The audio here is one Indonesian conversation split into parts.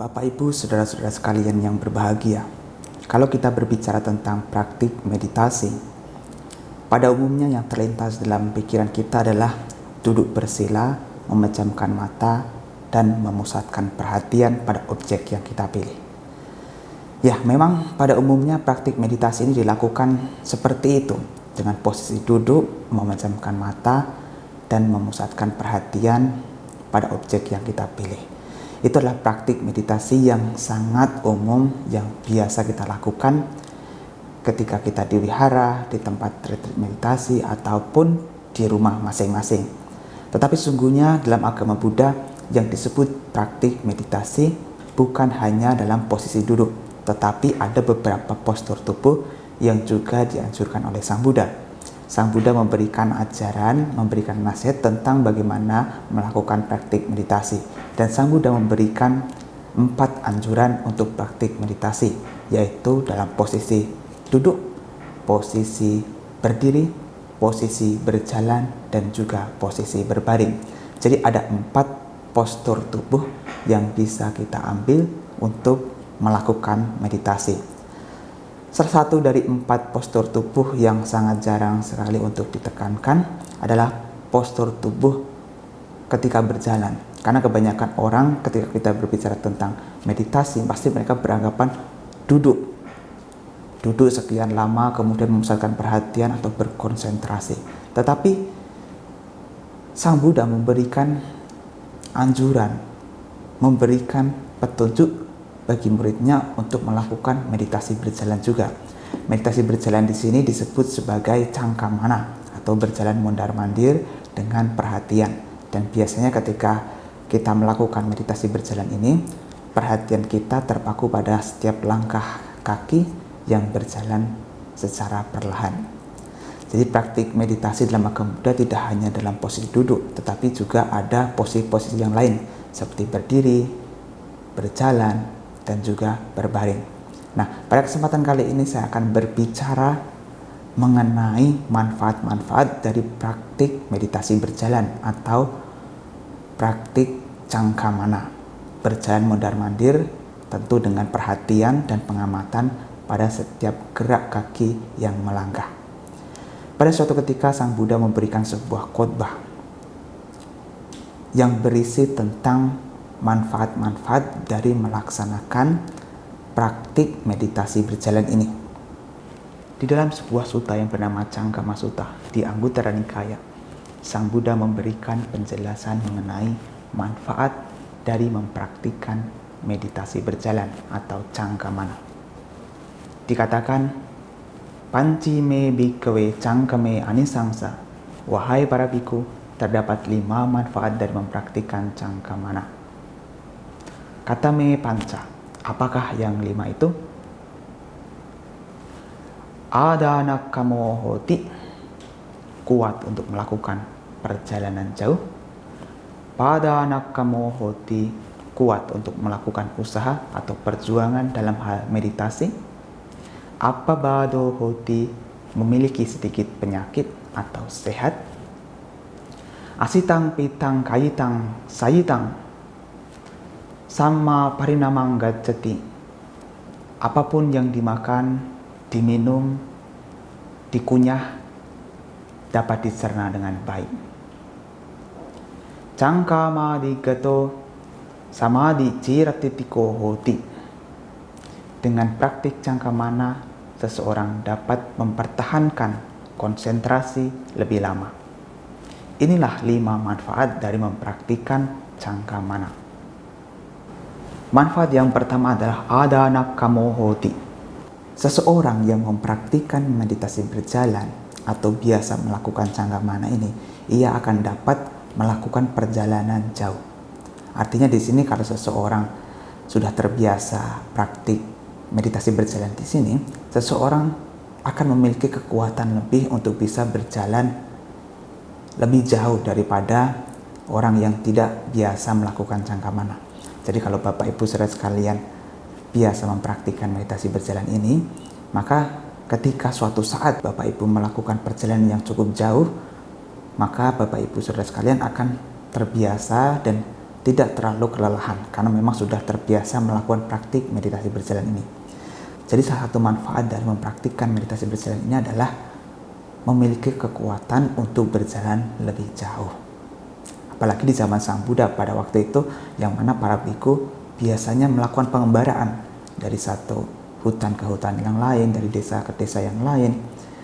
Bapak, Ibu, saudara-saudara sekalian yang berbahagia, kalau kita berbicara tentang praktik meditasi, pada umumnya yang terlintas dalam pikiran kita adalah duduk bersila, memejamkan mata, dan memusatkan perhatian pada objek yang kita pilih. Ya, memang pada umumnya praktik meditasi ini dilakukan seperti itu, dengan posisi duduk, memejamkan mata, dan memusatkan perhatian pada objek yang kita pilih. Itu adalah praktik meditasi yang sangat umum yang biasa kita lakukan ketika kita di wihara, di tempat retreat meditasi, ataupun di rumah masing-masing. Tetapi sungguhnya dalam agama Buddha yang disebut praktik meditasi bukan hanya dalam posisi duduk, tetapi ada beberapa postur tubuh yang juga dianjurkan oleh Sang Buddha. Sang Buddha memberikan ajaran, memberikan nasihat tentang bagaimana melakukan praktik meditasi. Dan Sang Buddha memberikan 4 anjuran untuk praktik meditasi, yaitu dalam posisi duduk, posisi berdiri, posisi berjalan, dan juga posisi berbaring. Jadi ada 4 postur tubuh yang bisa kita ambil untuk melakukan meditasi. Salah satu dari 4 postur tubuh yang sangat jarang sekali untuk ditekankan adalah postur tubuh ketika berjalan. Karena kebanyakan orang ketika kita berbicara tentang meditasi, pasti mereka beranggapan duduk sekian lama, kemudian memusatkan perhatian atau berkonsentrasi. Tetapi Sang Buddha memberikan anjuran, memberikan petunjuk bagi muridnya untuk melakukan meditasi berjalan juga. Meditasi berjalan di sini disebut sebagai cangkamana atau berjalan mondar-mandir dengan perhatian. Dan biasanya ketika kita melakukan meditasi berjalan ini, perhatian kita terpaku pada setiap langkah kaki yang berjalan secara perlahan. Jadi praktik meditasi dalam agama Buddha tidak hanya dalam posisi duduk, tetapi juga ada posisi-posisi yang lain seperti berdiri, berjalan, dan juga berbaring. Nah, pada kesempatan kali ini saya akan berbicara mengenai manfaat-manfaat dari praktik meditasi berjalan atau praktik cangkamana, berjalan mondar-mandir, tentu dengan perhatian dan pengamatan pada setiap gerak kaki yang melangkah. Pada suatu ketika Sang Buddha memberikan sebuah khotbah yang berisi tentang manfaat-manfaat dari melaksanakan praktik meditasi berjalan ini. Di dalam sebuah sutta yang bernama Cangkama Sutta di Anguttara Nikaya, Sang Buddha memberikan penjelasan mengenai manfaat dari mempraktikkan meditasi berjalan atau cangkamana. Dikatakan, Panci me bhikkhave cangkame anisangsa, wahai para biku, terdapat 5 manfaat dari mempraktikkan cangkamana. Kata me panca, apakah yang 5 itu? Adana kamo hoti, kuat untuk melakukan perjalanan jauh. Padana kamo hoti, kuat untuk melakukan usaha atau perjuangan dalam hal meditasi. Apabado hoti, memiliki sedikit penyakit atau sehat. Asitang pitang kayitang sayitang, sama parinamang gacchati, apapun yang dimakan, diminum, dikunyah dapat dicerna dengan baik. Cangkamadi gato samadhi ciratitiko hoti, dengan praktik cangkamana seseorang dapat mempertahankan konsentrasi lebih lama. Inilah 5 manfaat dari mempraktikkan cangkamana. Manfaat yang pertama adalah adana kamo hoti. Seseorang yang mempraktikkan meditasi berjalan atau biasa melakukan cangkamana ini, ia akan dapat melakukan perjalanan jauh. Artinya di sini kalau seseorang sudah terbiasa praktik meditasi berjalan di sini, seseorang akan memiliki kekuatan lebih untuk bisa berjalan lebih jauh daripada orang yang tidak biasa melakukan cangkamana. Jadi kalau Bapak Ibu saudara sekalian biasa mempraktikkan meditasi berjalan ini, maka ketika suatu saat Bapak Ibu melakukan perjalanan yang cukup jauh, maka Bapak Ibu saudara sekalian akan terbiasa dan tidak terlalu kelelahan karena memang sudah terbiasa melakukan praktik meditasi berjalan ini. Jadi salah satu manfaat dari mempraktikkan meditasi berjalan ini adalah memiliki kekuatan untuk berjalan lebih jauh. Apalagi di zaman Sang Buddha pada waktu itu, yang mana para biku biasanya melakukan pengembaraan dari satu hutan ke hutan yang lain, dari desa ke desa yang lain,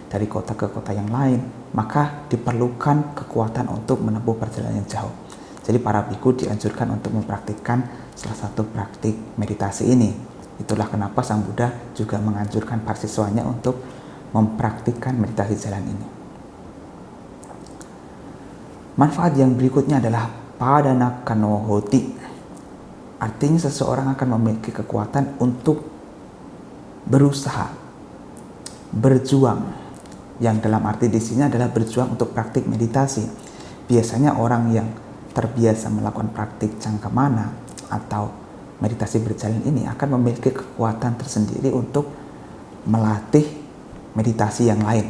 dari kota ke kota yang lain, maka diperlukan kekuatan untuk menempuh perjalanan yang jauh. Jadi para biku dianjurkan untuk mempraktikkan salah satu praktik meditasi ini. Itulah kenapa Sang Buddha juga menganjurkan para siswanya untuk mempraktikkan meditasi jalan ini. Manfaat yang berikutnya adalah padana kano hoti. Artinya seseorang akan memiliki kekuatan untuk berusaha, berjuang. Yang dalam arti di sini adalah berjuang untuk praktik meditasi. Biasanya orang yang terbiasa melakukan praktik cangkamana atau meditasi berjalan ini akan memiliki kekuatan tersendiri untuk melatih meditasi yang lain,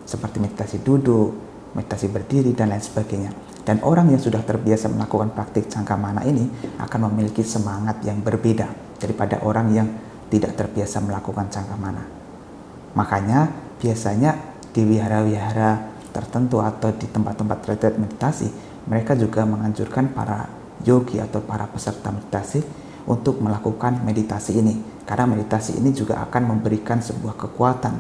seperti meditasi duduk, meditasi berdiri, dan lain sebagainya. Dan orang yang sudah terbiasa melakukan praktik cangkamana ini akan memiliki semangat yang berbeda daripada orang yang tidak terbiasa melakukan cangkamana. Makanya biasanya di wihara-wihara tertentu atau di tempat-tempat retreat meditasi, mereka juga menganjurkan para yogi atau para peserta meditasi untuk melakukan meditasi ini, karena meditasi ini juga akan memberikan sebuah kekuatan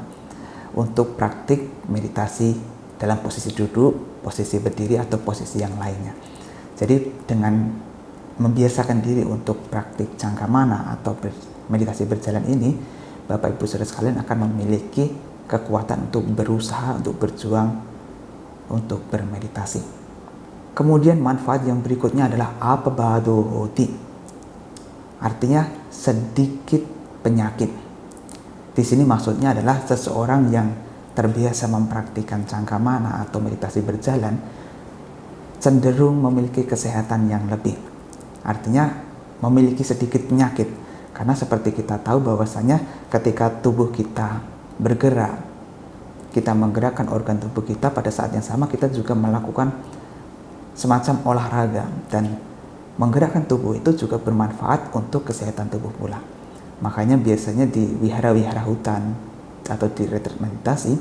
untuk praktik meditasi dalam posisi duduk, posisi berdiri, atau posisi yang lainnya. Jadi dengan membiasakan diri untuk praktik cangkamana atau meditasi berjalan ini, Bapak Ibu Saudara sekalian akan memiliki kekuatan untuk berusaha, untuk berjuang, untuk bermeditasi. Kemudian manfaat yang berikutnya adalah apabado hoti. Artinya sedikit penyakit. Di sini maksudnya adalah seseorang yang terbiasa mempraktikkan cangkamana atau meditasi berjalan cenderung memiliki kesehatan yang lebih. Artinya memiliki sedikit penyakit. Karena seperti kita tahu bahwasanya ketika tubuh kita bergerak, kita menggerakkan organ tubuh kita, pada saat yang sama kita juga melakukan semacam olahraga, dan menggerakkan tubuh itu juga bermanfaat untuk kesehatan tubuh pula. Makanya biasanya di wihara-wihara hutan atau di retreat meditasi,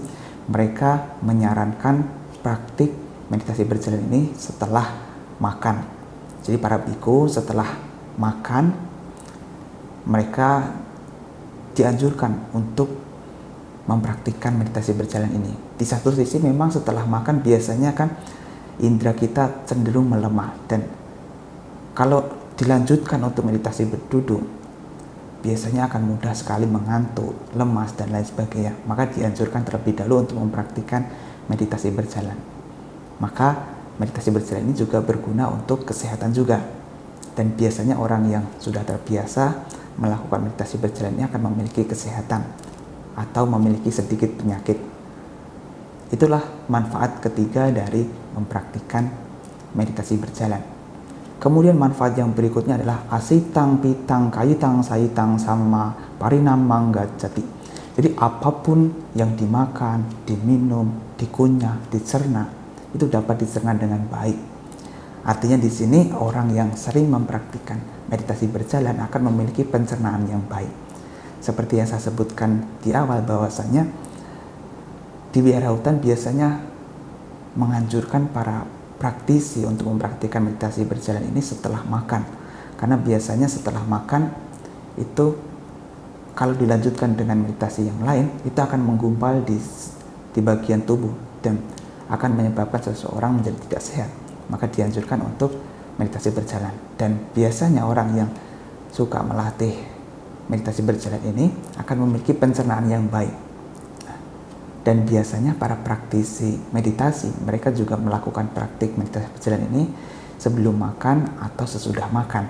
mereka menyarankan praktik meditasi berjalan ini setelah makan. Jadi para biku setelah makan, mereka dianjurkan untuk mempraktikkan meditasi berjalan ini. Di satu sisi memang setelah makan biasanya kan indera kita cenderung melemah, dan kalau dilanjutkan untuk meditasi berduduk, biasanya akan mudah sekali mengantuk, lemas, dan lain sebagainya. Maka dianjurkan terlebih dahulu untuk mempraktikkan meditasi berjalan. Maka meditasi berjalan ini juga berguna untuk kesehatan juga. Dan biasanya orang yang sudah terbiasa melakukan meditasi berjalan ini akan memiliki kesehatan atau memiliki sedikit penyakit. Itulah manfaat ketiga dari mempraktikkan meditasi berjalan. Kemudian manfaat yang berikutnya adalah asitang, pitang, kayitang, saitang, sama parinamang gacati. Jadi apapun yang dimakan, diminum, dikunyah, dicerna, itu dapat dicerna dengan baik. Artinya di sini orang yang sering mempraktikkan meditasi berjalan akan memiliki pencernaan yang baik. Seperti yang saya sebutkan di awal bahwasanya di wihara hutan biasanya menganjurkan para praktisi untuk mempraktikkan meditasi berjalan ini setelah makan, karena biasanya setelah makan itu kalau dilanjutkan dengan meditasi yang lain itu akan menggumpal di bagian tubuh dan akan menyebabkan seseorang menjadi tidak sehat. Maka dianjurkan untuk meditasi berjalan, dan biasanya orang yang suka melatih meditasi berjalan ini akan memiliki pencernaan yang baik. Dan biasanya para praktisi meditasi, mereka juga melakukan praktik meditasi berjalan ini sebelum makan atau sesudah makan.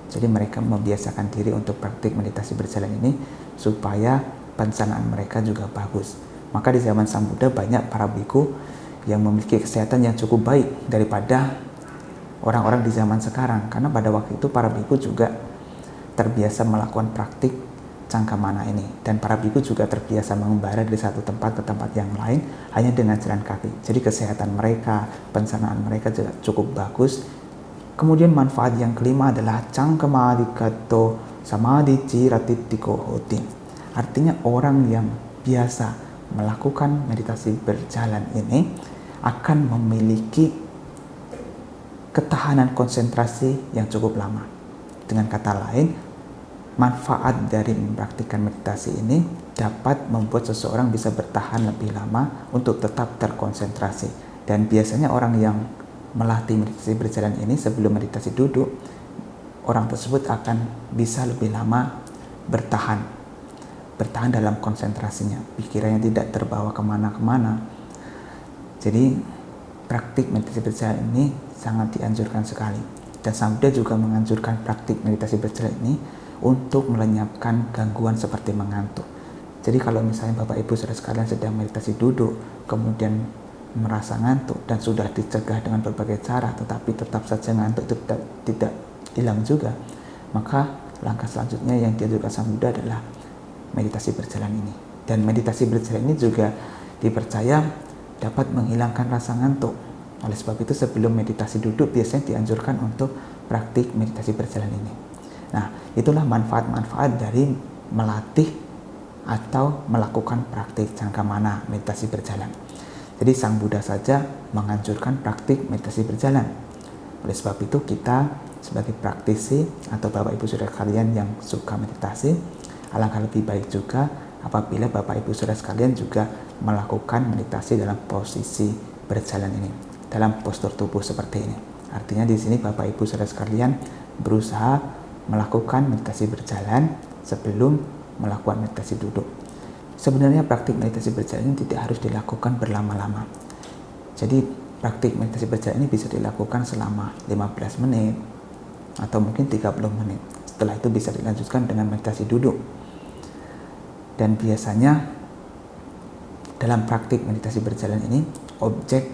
Jadi mereka membiasakan diri untuk praktik meditasi berjalan ini supaya pencernaan mereka juga bagus. Maka di zaman Sang Buddha banyak para biku yang memiliki kesehatan yang cukup baik daripada orang-orang di zaman sekarang. Karena pada waktu itu para biku juga terbiasa melakukan praktik cangkamana ini, dan para biku juga terbiasa mengembara dari satu tempat ke tempat yang lain hanya dengan jalan kaki. Jadi kesehatan mereka, pencernaan mereka juga cukup bagus, Kemudian manfaat yang kelima adalah cangkemadikato samadhi ciratitiko hotin. Artinya orang yang biasa melakukan meditasi berjalan ini akan memiliki ketahanan konsentrasi yang cukup lama. Dengan kata lain, manfaat dari mempraktikkan meditasi ini dapat membuat seseorang bisa bertahan lebih lama untuk tetap terkonsentrasi. Dan biasanya orang yang melatih meditasi berjalan ini sebelum meditasi duduk, orang tersebut akan bisa lebih lama bertahan dalam konsentrasinya, pikirannya tidak terbawa kemana-kemana. Jadi praktik meditasi berjalan ini sangat dianjurkan sekali. Dan Sang Buddha juga menganjurkan praktik meditasi berjalan ini untuk melenyapkan gangguan seperti mengantuk. Jadi kalau misalnya Bapak Ibu saudara sekalian sedang meditasi duduk, kemudian merasa ngantuk dan sudah dicegah dengan berbagai cara, tetapi tetap saja ngantuk itu tidak hilang juga, maka langkah selanjutnya yang dianjurkan Sang Buddha adalah meditasi berjalan ini. Dan meditasi berjalan ini juga dipercaya dapat menghilangkan rasa ngantuk. Oleh sebab itu sebelum meditasi duduk biasanya dianjurkan untuk praktik meditasi berjalan ini. Nah, itulah manfaat-manfaat dari melatih atau melakukan praktik cangkamana meditasi berjalan. Jadi Sang Buddha saja menganjurkan praktik meditasi berjalan. Oleh sebab itu kita sebagai praktisi atau Bapak Ibu saudara sekalian yang suka meditasi, alangkah lebih baik juga apabila Bapak Ibu saudara sekalian juga melakukan meditasi dalam posisi berjalan ini, dalam postur tubuh seperti ini. Artinya di sini Bapak Ibu saudara sekalian berusaha melakukan meditasi berjalan sebelum melakukan meditasi duduk. Sebenarnya praktik meditasi berjalan ini tidak harus dilakukan berlama-lama. Jadi praktik meditasi berjalan ini bisa dilakukan selama 15 menit atau mungkin 30 menit. Setelah itu bisa dilanjutkan dengan meditasi duduk. Dan biasanya dalam praktik meditasi berjalan ini, objek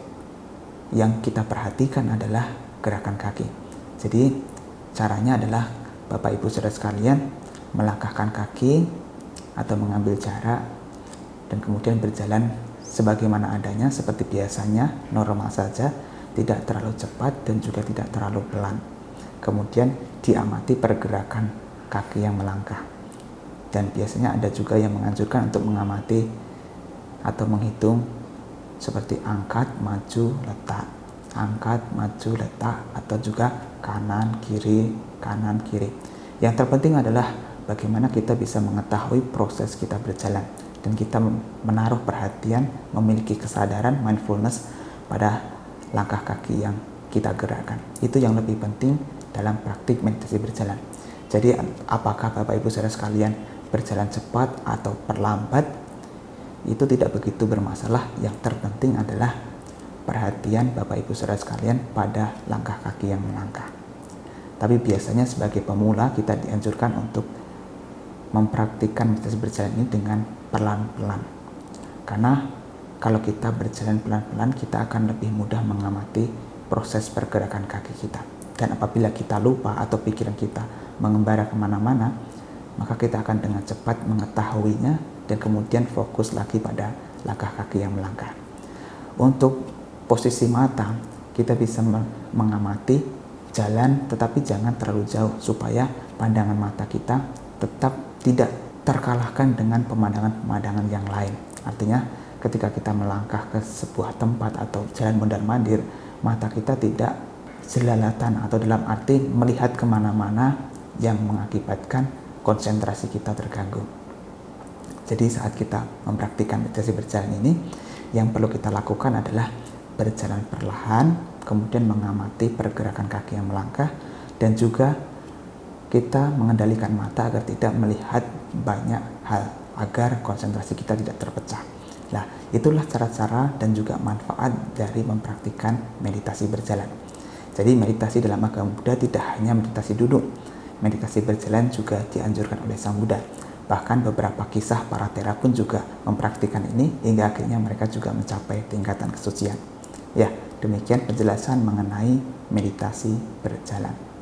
yang kita perhatikan adalah gerakan kaki. Jadi caranya adalah Bapak Ibu saudara sekalian melangkahkan kaki atau mengambil jarak dan kemudian berjalan sebagaimana adanya seperti biasanya, normal saja, tidak terlalu cepat dan juga tidak terlalu pelan. Kemudian diamati pergerakan kaki yang melangkah. Dan biasanya ada juga yang menganjurkan untuk mengamati atau menghitung seperti angkat, maju, letak, angkat, maju, letak, atau juga kanan, kiri. Yang terpenting adalah bagaimana kita bisa mengetahui proses kita berjalan dan kita menaruh perhatian, memiliki kesadaran mindfulness pada langkah kaki yang kita gerakkan. Itu yang lebih penting dalam praktik meditasi berjalan. Jadi apakah Bapak Ibu saudara sekalian berjalan cepat atau perlambat, itu tidak begitu bermasalah. Yang terpenting adalah perhatian Bapak Ibu saudara sekalian pada langkah kaki yang melangkah. Tapi biasanya sebagai pemula kita dianjurkan untuk mempraktikkan meditasi berjalan ini dengan pelan-pelan. Karena kalau kita berjalan pelan-pelan, kita akan lebih mudah mengamati proses pergerakan kaki kita. Dan apabila kita lupa atau pikiran kita mengembara kemana-mana, maka kita akan dengan cepat mengetahuinya dan kemudian fokus lagi pada langkah kaki yang melangkah. Untuk posisi mata, kita bisa mengamati jalan tetapi jangan terlalu jauh supaya pandangan mata kita tetap tidak terkalahkan dengan pemandangan-pemandangan yang lain. Artinya ketika kita melangkah ke sebuah tempat atau jalan mondar-mandir, mata kita tidak jelalatan atau dalam arti melihat kemana-mana yang mengakibatkan konsentrasi kita terganggu. Jadi saat kita mempraktikkan meditasi berjalan ini, yang perlu kita lakukan adalah berjalan perlahan, kemudian mengamati pergerakan kaki yang melangkah, dan juga kita mengendalikan mata agar tidak melihat banyak hal, agar konsentrasi kita tidak terpecah. Nah, itulah cara-cara dan juga manfaat dari mempraktikkan meditasi berjalan. Jadi meditasi dalam agama Buddha tidak hanya meditasi duduk, meditasi berjalan juga dianjurkan oleh Sang Buddha. Bahkan beberapa kisah para tera pun juga mempraktikkan ini hingga akhirnya mereka juga mencapai tingkatan kesucian. Ya, demikian penjelasan mengenai meditasi berjalan.